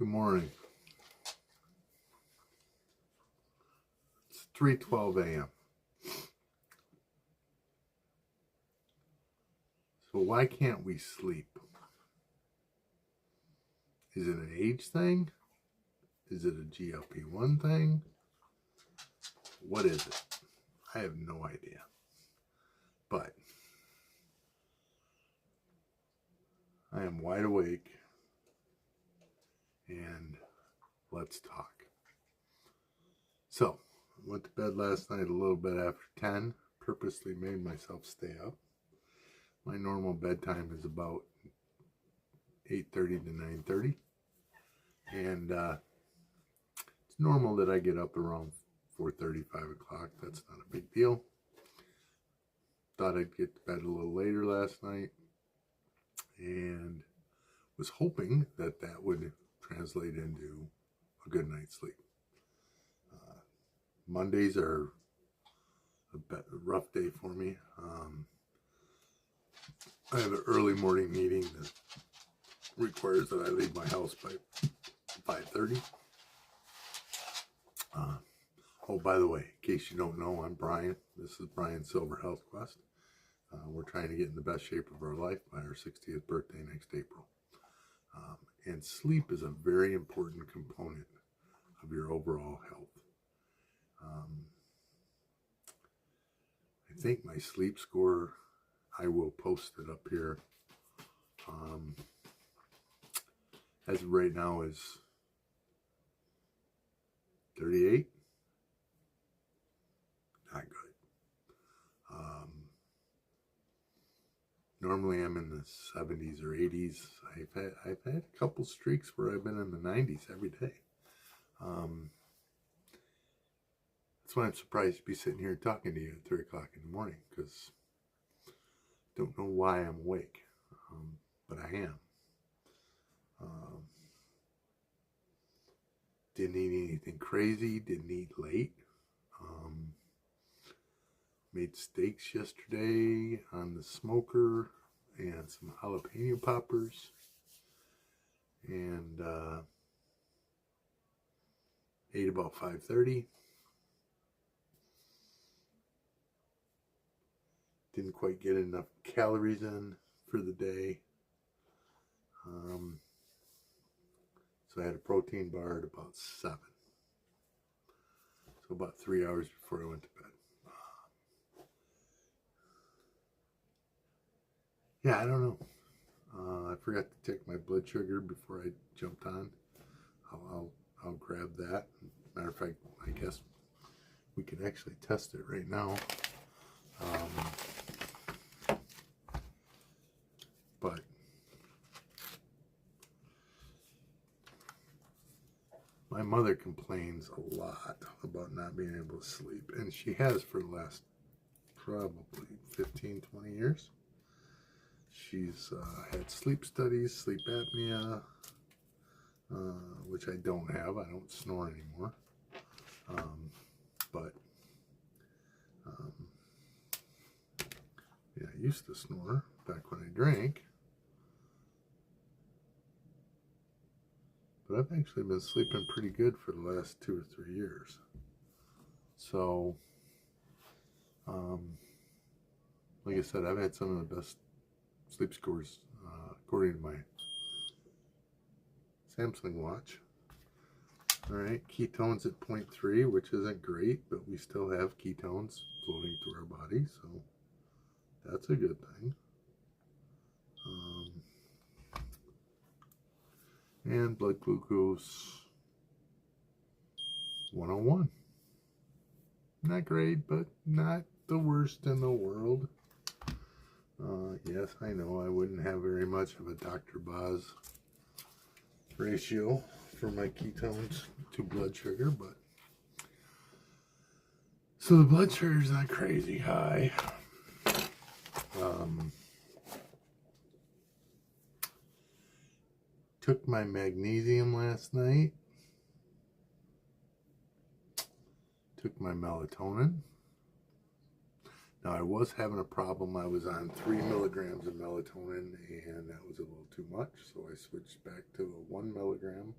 Good morning. It's 3:12 a.m. So why can't we sleep? Is it an age thing? Is it a GLP-1 thing? What is it? I have no idea. But I am wide awake and let's talk. So, I went to bed last night a little bit after 10. Purposely made myself stay up. My normal bedtime is about 8:30 to 9:30. And it's normal that I get up around 4:30, 5 o'clock. That's not a big deal. Thought I'd get to bed a little later last night and was hoping that that would translate into a good night's sleep. Mondays are a rough day for me. I have an early morning meeting that requires that I leave my house by 5:30. Oh, by the way, in case you don't know, I'm Brian. This is Brian Silver Health Quest. We're trying to get in the best shape of our life by our 60th birthday next April. And sleep is a very important component of your overall health. I think my sleep score, I will post it up here, as of right now is 38. Not good. Normally I'm in the 70s or 80s. I've had a couple streaks where I've been in the 90s every day. That's why I'm surprised to be sitting here talking to you at 3 o'clock in the morning, because I don't know why I'm awake, but I am. Didn't eat anything crazy, didn't eat late. Made steaks yesterday on the smoker and some jalapeno poppers, and ate about 5:30. Didn't quite get enough calories in for the day. So I had a protein bar at about 7. So about 3 hours before I went to bed. Yeah, I don't know. I forgot to check my blood sugar before I jumped on. I'll grab that. Matter of fact, I guess we can actually test it right now. But my mother complains a lot about not being able to sleep, and she has for the last probably 15, 20 years. She's had sleep studies, sleep apnea, which I don't have. I don't snore anymore. But yeah, I used to snore back when I drank. But I've actually been sleeping pretty good for the last 2 or 3 years. So, like I said, I've had some of the best sleep scores according to my Samsung watch. All right, ketones at 0.3, which isn't great, but we still have ketones floating through our body, so that's a good thing. And blood glucose 101. Not great, but not the worst in the world. Yes, I know I wouldn't have very much of a Dr. Boz ratio for my ketones to blood sugar, but so the blood sugar's not crazy high. Took my magnesium last night. Took my melatonin. Now, I was having a problem. I was on 3 milligrams of melatonin, and that was a little too much, so I switched back to a 1 milligram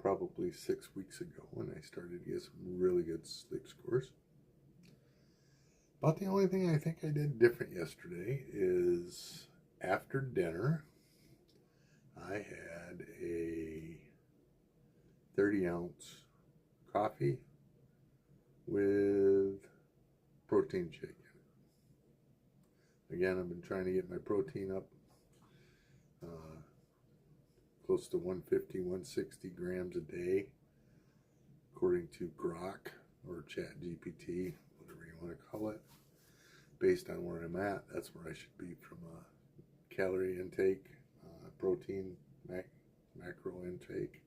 probably 6 weeks ago when I started to get some really good sleep scores. About the only thing I think I did different yesterday is after dinner, I had a 30-ounce coffee with protein shake in it. Again, I've been trying to get my protein up close to 150, 160 grams a day, according to Grok or ChatGPT, whatever you want to call it. Based on where I'm at, that's where I should be from a calorie intake, protein, macro intake.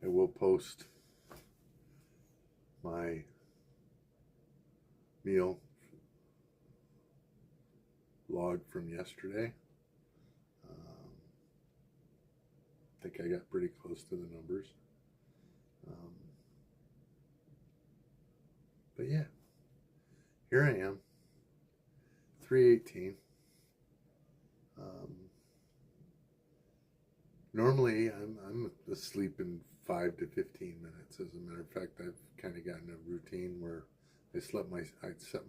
I will post my meal log from yesterday. I think I got pretty close to the numbers. But yeah, here I am, 3:18. Normally, I'm asleep in 5 to 15 minutes. As a matter of fact, I've kind of gotten a routine where I set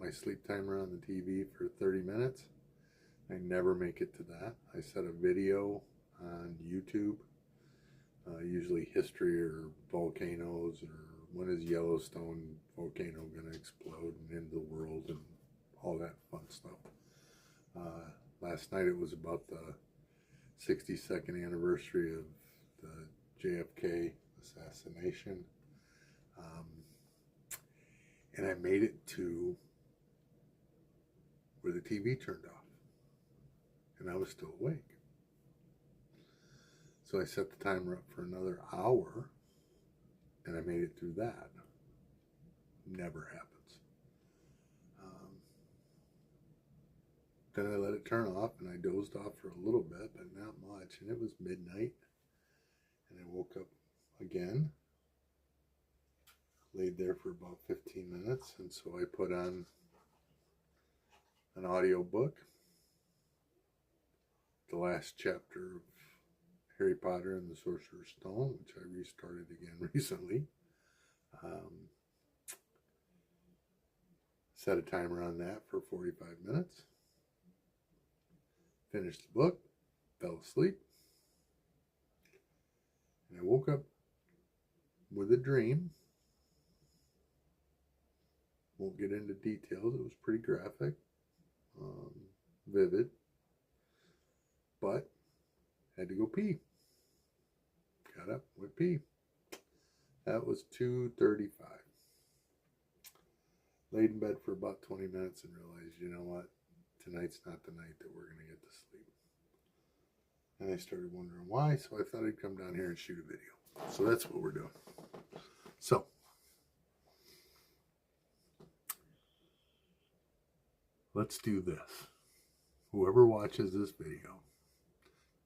my sleep timer on the TV for 30 minutes. I never make it to that. I set a video on YouTube, usually history or volcanoes, or when is Yellowstone volcano going to explode and end the world and all that fun stuff. Last night it was about the 62nd anniversary of the JFK assassination. And I made it to where the TV turned off. And I was still awake. So I set the timer up for another hour, and I made it through that. Never happens. Then I let it turn off, and I dozed off for a little bit, but not much. And it was midnight, and I woke up again. Laid there for about 15 minutes, and so I put on an audio book, the last chapter of Harry Potter and the Sorcerer's Stone, which I restarted again recently. Set a timer on that for 45 minutes. Finished the book, fell asleep, and I woke up with a dream. Won't get into details. It was pretty graphic, vivid, but had to go pee. Got up, went pee. That was 2:35. Laid in bed for about 20 minutes and realized, you know what? Tonight's not the night that we're going to get to sleep. And I started wondering why, so I thought I'd come down here and shoot a video. So that's what we're doing. So, let's do this. Whoever watches this video,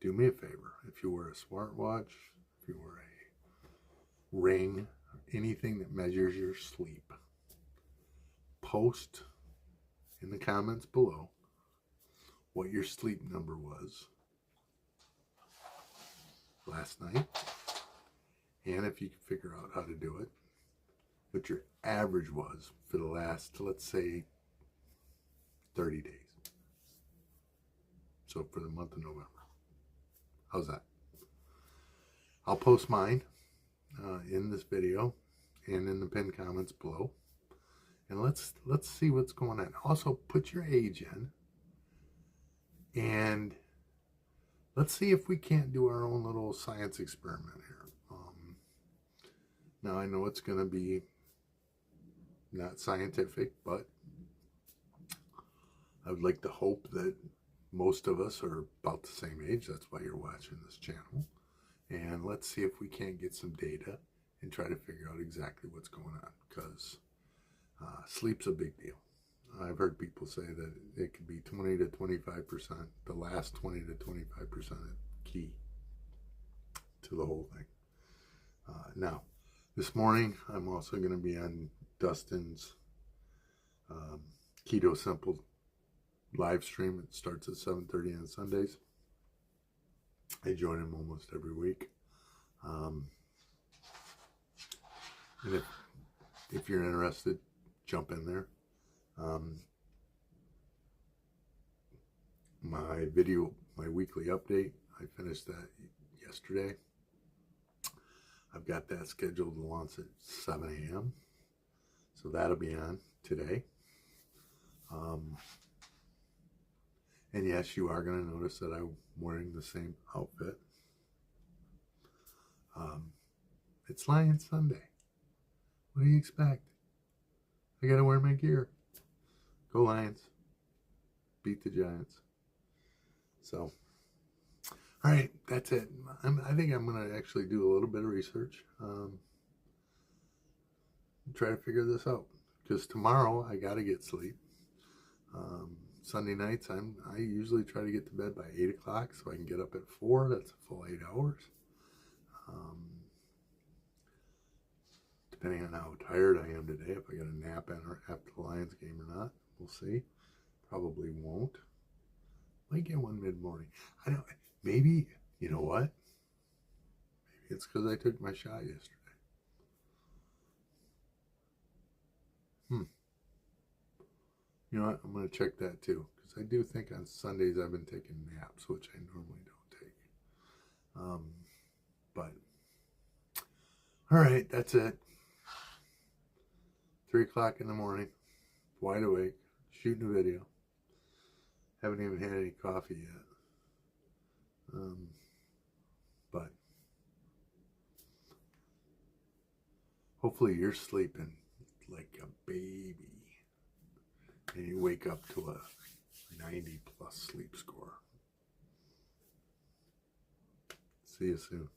do me a favor. If you wear a smartwatch, if you wear a ring, anything that measures your sleep, post in the comments below what your sleep number was last night, and if you can figure out how to do it, what your average was for the last, let's say, 30 days. So for the month of November. How's that? I'll post mine in this video and in the pinned comments below. And let's see what's going on. Also, put your age in. And let's see if we can't do our own little science experiment here. Now, I know it's going to be not scientific, but I would like to hope that most of us are about the same age. That's why you're watching this channel. And let's see if we can't get some data and try to figure out exactly what's going on. Because sleep's a big deal. I've heard people say that it could be 20 to 25%. The last 20 to 25% is key to the whole thing. Now, this morning, I'm also going to be on Dustin's Keto Simple live stream. It starts at 7:30 on Sundays. I join him almost every week. And if you're interested, jump in there. My weekly update, I finished that yesterday. I've got that scheduled to launch at 7 a.m. So that'll be on today. And yes, you are going to notice that I'm wearing the same outfit. It's Lion Sunday. What do you expect? I got to wear my gear. Go Lions. Beat the Giants. So, all right, that's it. I think I'm going to actually do a little bit of research. Try to figure this out. Because tomorrow I got to get sleep. Sunday nights I usually try to get to bed by 8 o'clock so I can get up at 4. That's a full 8 hours. Depending on how tired I am today, if I get a nap in or after the Lions game or not, we'll see. Probably won't. Might get one mid-morning. I don't. Maybe, you know what? Maybe it's because I took my shot yesterday. You know what? I'm going to check that too. Because I do think on Sundays I've been taking naps, which I normally don't take. But, all right, that's it. 3 o'clock in the morning. Wide awake. Shooting a video. Haven't even had any coffee yet. But hopefully you're sleeping like a baby. And you wake up to a 90+ sleep score. See you soon.